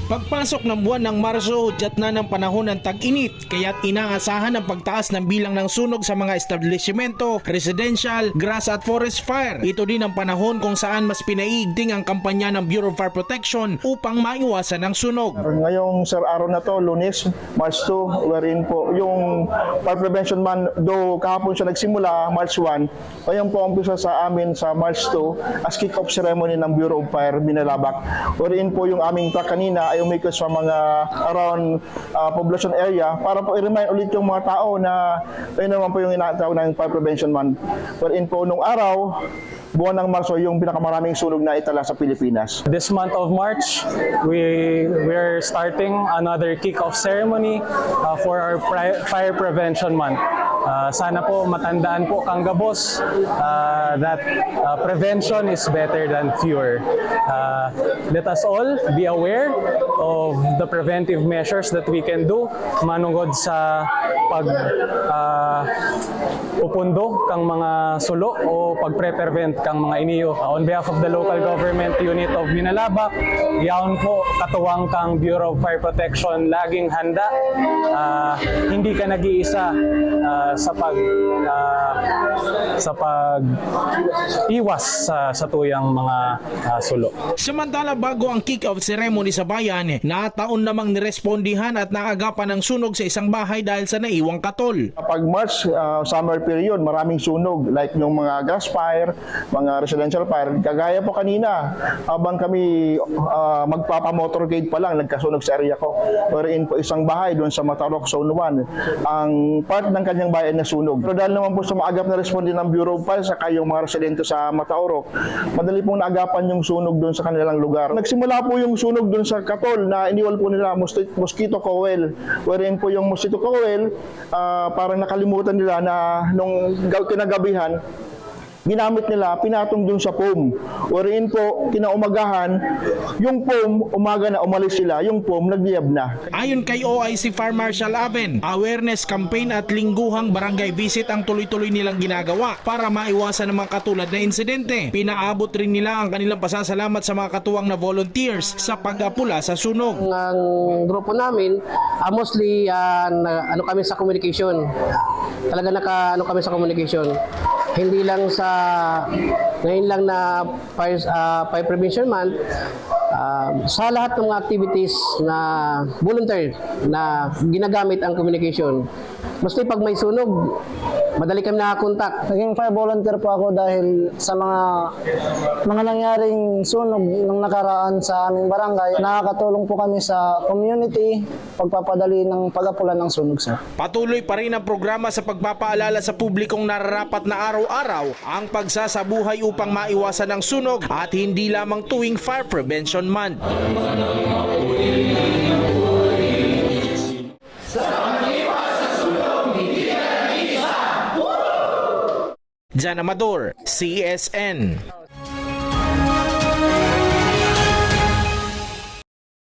Pagpasok ng buwan ng Marso, hudyat na ng panahon ng tag-init, kaya't inaasahan ang pagtaas ng bilang ng sunog sa mga establishmento, residential, grass at forest fire. Ito din ang panahon kung saan mas pinaiigting ang kampanya ng Bureau of Fire Protection upang maiwasan ang sunog. Ngayong araw na to, Lunes, March 2, wherein po yung Fire Prevention Month, though kahapon siya nagsimula, March 1, ngayon po umpisa sa amin sa March 2 as kick-off ceremony ng Bureau of Fire Binalabak, wherein po yung aming truck kanina ay umikot sa mga around population area para po i-remind ulit yung mga tao na ayun naman po yung inaataw ng Fire Prevention Month. Wherein po nung araw, buwan ng Marso, yung pinakamaraming sunog na itala sa Pilipinas. This month of March, we're starting another kick-off ceremony for our Fire Prevention Month. Sana po matandaan po kang gabos that prevention is better than cure. Let us all be aware of the preventive measures that we can do manungod sa upundo kang mga sulo o pagpre-prevent kang mga iniyo. On behalf of the local government unit of Binalabak, yaon po katuwang kang Bureau of Fire Protection laging handa. Hindi ka nag-iisa sa pag-iwas sa tuyang mga sulo. Samantala, bago ang kick-off ceremony sa bayan, nataon namang nirespondihan at naagapan ng sunog sa isang bahay dahil sa naiwang katol. Pag March, summer period, maraming sunog like yung mga gas fire, mga residential fire. Kagaya po kanina, habang kami magpapamotorcade pa lang, nagkasunog sa area ko. Wherein po isang bahay doon sa Matarok, Zone 1, ang part ng kanyang bayan na sunog. Pero dahil naman po sa maagap na responde ng Bureau of Fire saka yung mga residente sa Mataorok, madali pong naagapan yung sunog doon sa kanilang lugar. Nagsimula po yung sunog doon sa katol na iniwal po nila mosquito coil. Wherein po yung mosquito coil, parang nakalimutan nila na nung kinagabihan, ginamit nila, pinatong dun sa foam. Wherein po, kinaumagahan, yung foam, umaga na umalis sila, yung foam, nagliyab na. Ayon kay OIC Fire Marshal Aven, awareness campaign at lingguhang barangay visit ang tuloy-tuloy nilang ginagawa para maiwasan ng mga katulad na insidente. Pinaabot rin nila ang kanilang pasasalamat sa mga katuwang na volunteers sa pag-apula sa sunog. Ang grupo namin, mostly kami sa communication. Talaga kami sa communication. Hindi lang ngayon lang na Fire Prevention Month, sa lahat ng mga activities na volunteer na ginagamit ang communication. Mostly pag may sunog, madali kami nakakontak. Naging fire volunteer po ako dahil sa mga nangyaring sunog nung nakaraan sa aming barangay. Nakakatulong po kami sa community, pagpapadali ng pag-apula ng sunog, sir. Patuloy pa rin ang programa sa pagpapaalala sa publikong nararapat na araw-araw ang pagsasabuhay upang maiwasan ang sunog at hindi lamang tuwing Fire Prevention Month. Jan Amador, CSN.